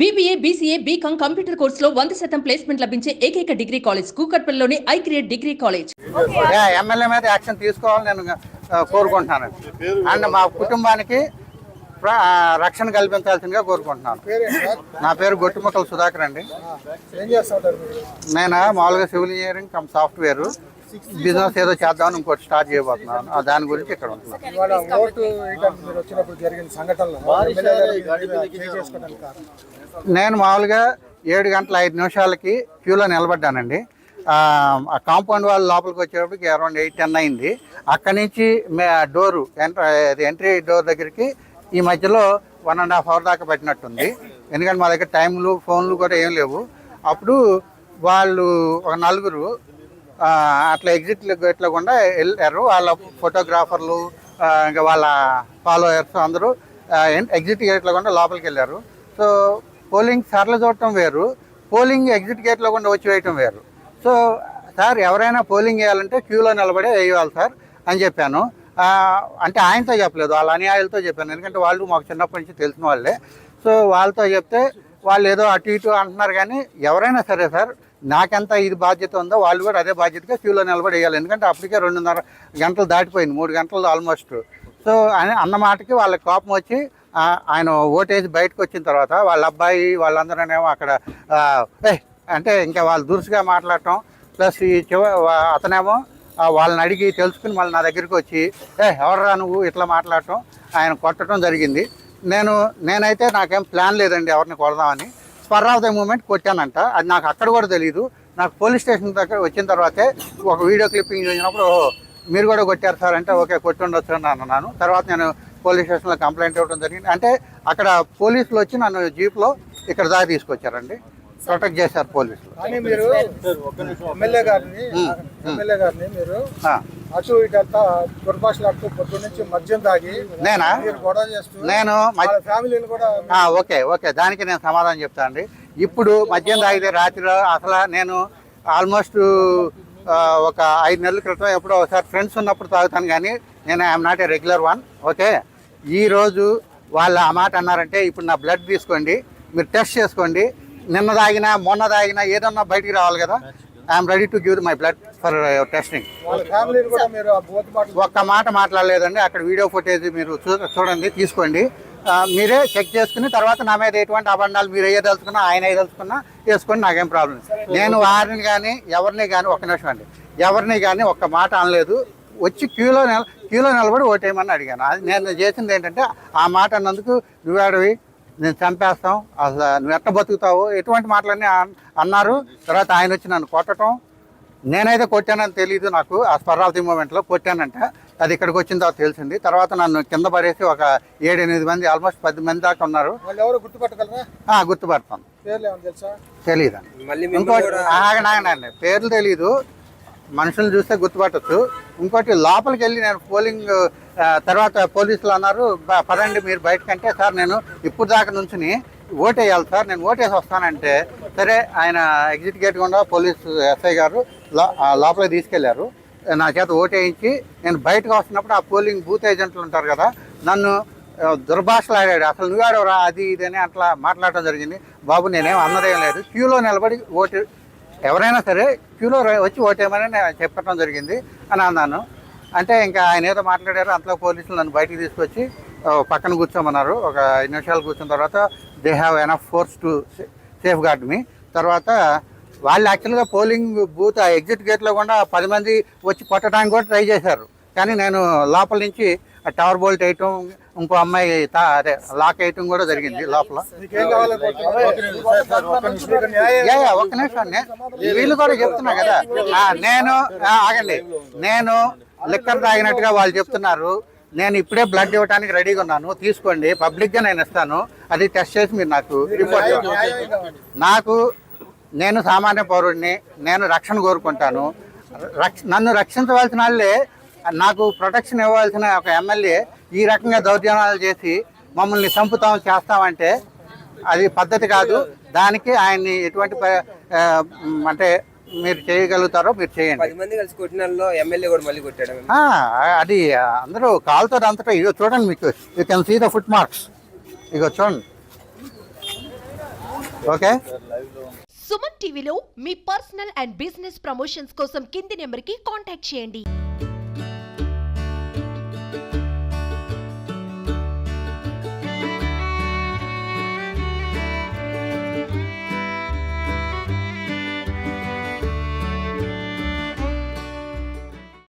BBA, BCA, BCom computer కోర్సులో 100% placement లభించే ఏకైక డిగ్రీ కాలేజ్ కూకట్పల్లిలోని ఐక్రియేట్ డిగ్రీ కాలేజ్. ఎమ్మెల్యే మీద యాక్షన్ తీసుకోవాలని నేను కోరుకుంటున్నాను. అండ్ మా కుటుంబానికి రక్షణ కల్పించాల్సిందిగా కోరుకుంటున్నాను. నా పేరు గొట్టిముక్కల సుధాకర్ అండి. నేను మామూలుగా civil engineering come software business ఏదో చేద్దామని ఇంకోటి స్టార్ట్ చేయబోతున్నాను. దాని గురించి ఇక్కడ ఉంటున్నాను. నేను మామూలుగా 7 గంటల 5 నిమిషాలకి క్యూలో నిలబడ్డానండి. ఆ కాంపౌండ్ వాళ్ళ లోపలికి వచ్చేటప్పటికి అరౌండ్ 8-10 అయింది. అక్కడి నుంచి డోరు ఎంట్రీ డోర్ దగ్గరికి ఈ మధ్యలో 1.5 అవర్ దాకా పట్టినట్టుంది. ఎందుకంటే మా దగ్గర టైంలు ఫోన్లు కూడా ఏం లేవు. అప్పుడు వాళ్ళు ఒక 4 అట్లా ఎగ్జిట్ గేట్లో గుండా వెళ్ళారు. వాళ్ళ ఫోటోగ్రాఫర్లు ఇంకా వాళ్ళ ఫాలోయర్స్ అందరూ ఎగ్జిట్ గేట్లో గుండా లోపలికి వెళ్ళారు. సో పోలింగ్ సార్లు చూడటం వేరు, పోలింగ్ ఎగ్జిట్ గేట్లో గుండా వచ్చి వేయటం వేరు. సో సార్ ఎవరైనా పోలింగ్ వేయాలంటే క్యూలో నిలబడే వేయాలి సార్ అని చెప్పాను. అంటే ఆయనతో చెప్పలేదు, వాళ్ళ అనుయాయులతో చెప్పాను. ఎందుకంటే వాళ్ళు మాకు చిన్నప్పటి నుంచి తెలిసిన వాళ్ళే. సో వాళ్ళతో చెప్తే వాళ్ళు ఏదో అటు ఇటు అంటున్నారు. కానీ ఎవరైనా సరే సార్ నాకెంత ఇది బాధ్యత ఉందో వాళ్ళు కూడా అదే బాధ్యతగా క్యూలో నిలబడి వేయాలి. ఎందుకంటే అప్పటికే 2.5 గంటలు దాటిపోయింది, 3 గంటలు ఆల్మోస్ట్. సో అన్న మాటకి వాళ్ళకి కోపం వచ్చి ఆయన ఓటేసి బయటకు వచ్చిన తర్వాత వాళ్ళ అబ్బాయి వాళ్ళందరూనేమో అక్కడ అంటే ఇంకా వాళ్ళు దురుసుగా మాట్లాడటం, ప్లస్ ఈ అతనేమో వాళ్ళని అడిగి తెలుసుకుని మళ్ళీ నా దగ్గరికి వచ్చి ఎవర్రా నువ్వు ఇట్లా మాట్లాడటం, ఆయన కొట్టడం జరిగింది. నేనైతే నాకేం ప్లాన్ లేదండి ఎవరిని కొడదామని. స్పర్ ఆఫ్ ద మూమెంట్ కొట్టానంట. అది నాకు అక్కడ కూడా తెలియదు. నాకు పోలీస్ స్టేషన్ దగ్గర వచ్చిన తర్వాతే ఒక వీడియో క్లిప్పింగ్ చూసినప్పుడు మీరు కూడా కొట్టారు సార్ అంటే ఓకే కొట్టి ఉండొచ్చు అని అన్నాను. తర్వాత నేను పోలీస్ స్టేషన్లో కంప్లైంట్ ఇవ్వడం జరిగింది. అంటే అక్కడ పోలీసులు వచ్చి నన్ను జీప్లో ఇక్కడ దాకా తీసుకొచ్చారండి, ప్రొటెక్ట్ చేశారు పోలీసులు. కానీ మీరు ఎమ్మెల్యే గారిని మీరు అటు ఇటంతా దుర్భాషలాడుతూ పొద్దు నుంచి మద్యం తాగి గొడవ చేస్తూ నేను ఫ్యామిలీని కూడా ఓకే దానికి నేను సమాధానం చెప్తాను అండి. ఇప్పుడు మద్యం తాగితే రాత్రి అసలు నేను ఆల్మోస్ట్ ఒక 5 నెలల క్రితం ఎప్పుడో ఒకసారి ఫ్రెండ్స్ ఉన్నప్పుడు తాగుతాను. కానీ నేను I'm not a regular one. Okay, ఈరోజు వాళ్ళు ఆ మాట అన్నారంటే ఇప్పుడు నా బ్లడ్ తీసుకోండి, మీరు టెస్ట్ చేసుకోండి. నిన్న తాగినా మొన్న తాగినా ఏదన్నా బయటికి రావాలి కదా. I'm ready to give my blood for testing. ఒక్క మాట మాట్లాడలేదండి. అక్కడ వీడియో ఫుటేజ్ మీరు చూడండి, తీసుకోండి. మీరే చెక్ చేసుకుని తర్వాత నా మీద ఎటువంటి అబండాలు మీరు వేయదలుచుకున్నా ఆయన వేయదలుచుకున్నా వేసుకొని నాకేం ప్రాబ్లం. నేను వారిని కానీ ఎవరిని కానీ ఒక్క నిమిషం అండి ఎవరిని కానీ ఒక్క మాట అనలేదు. వచ్చి క్యూలో నిలబడి ఓటేయమని అడిగాను. నేను చేసింది ఏంటంటే ఆ మాట అన్నందుకు నువ్వేడవి నేను చంపేస్తాం, అసలు నువ్వు ఎట్ట బతుకుతావు, ఎటువంటి మాటలన్నీ అన్నారు. తర్వాత ఆయన వచ్చి నన్ను కొట్టడం, నేనైతే కొట్టానని తెలియదు నాకు. ఆ స్పర్ ఆఫ్ ది మూమెంట్లో కొట్టానంటే అది ఇక్కడికి వచ్చిన తర్వాత తెలిసింది. తర్వాత నన్ను కింద పడేసి ఒక 7-8 మంది ఆల్మోస్ట్ 10 మంది దాకా ఉన్నారు. గుర్తుపడతాను, తెలియదండి. ఇంకోటి ఆగనాగనండి పేర్లు తెలీదు, మనుషులు చూస్తే గుర్తుపట్టచ్చు. ఇంకోటి లోపలికి వెళ్ళి నేను పోలింగ్ తర్వాత పోలీసులు అన్నారు పదండి మీరు బయటకంటే సార్ నేను ఇప్పుడు దాకా నుంచుని ఓటేయాలి సార్, నేను ఓటేసి వస్తానంటే సరే ఆయన ఎగ్జిట్ గేట్ గుండా పోలీసు ఎస్ఐ గారు లోపలికి తీసుకెళ్లారు. నా చేత ఓటేయించి నేను బయటకు వస్తున్నప్పుడు ఆ పోలింగ్ బూత్ ఏజెంట్లు ఉంటారు కదా, నన్ను దుర్భాషలాడాడు. అసలు నువ్వాడవరా అది ఇది అని అట్లా మాట్లాడటం జరిగింది. బాబు నేనేం అన్నదేం లేదు, క్యూలో నిలబడి ఓటు ఎవరైనా సరే క్యూలో వచ్చి ఓటేయమని నేను చెప్పడం జరిగింది అని అన్నాను. అంటే ఇంకా ఆయన ఏదో మాట్లాడారు. అంతలో పోలీసులు నన్ను బయటికి తీసుకొచ్చి పక్కన కూర్చోమన్నారు. ఒక 5 నిమిషాలు కూర్చున్న తర్వాత they have enough force to safeguard me. తర్వాత వాళ్ళు యాక్చువల్గా పోలింగ్ బూత్ ఎగ్జిట్ గేట్లో కూడా 10 మంది వచ్చి కొట్టడానికి కూడా ట్రై చేశారు. కానీ నేను లోపల నుంచి టవర్ బోల్ట్ వేయటం, ఇంకో అమ్మాయి అదే లాక్ వేయటం కూడా జరిగింది లోపల. ఒక్క నిమిషం, వీళ్ళు కూడా చెప్తున్నా కదా. నేను లిక్కర్ తాగినట్టుగా వాళ్ళు చెప్తున్నారు. నేను ఇప్పుడే బ్లడ్ ఇవ్వడానికి రెడీగా ఉన్నాను, తీసుకోండి, పబ్లిక్గా నేను ఇస్తాను. అది టెస్ట్ చేసి మీరు నాకు రిపోర్ట్. నేను సామాన్య పౌరుడిని, నేను రక్షణ కోరుకుంటాను. నన్ను రక్షించవలసిన వాళ్ళే, నాకు ప్రొటెక్షన్ ఇవ్వాల్సిన ఒక ఎమ్మెల్యే ఈ రకంగా దౌర్జన్యాలు చేసి మమ్మల్ని చేస్తామంటే అది పద్ధతి కాదు. దానికి ఆయన్ని ఎటువంటి అంటే మీరు చేయగలుగుతారో మీరు చేయండి. 10 మంది కలిసి కొట్టినలో ఎమ్మెల్యే కూడా మళ్ళీ కొట్టాడు. అది అందరూ కాలుతో అంతటా ఇగో చూడండి, మీకు you can see the foot marks. ఇగో చూడండి. ఓకే. సుమన్ టీవీలో మీ పర్సనల్ అండ్ బిజినెస్ ప్రమోషన్స్ కోసం కింది నెంబర్కి కాంటాక్ట్ చేయండి.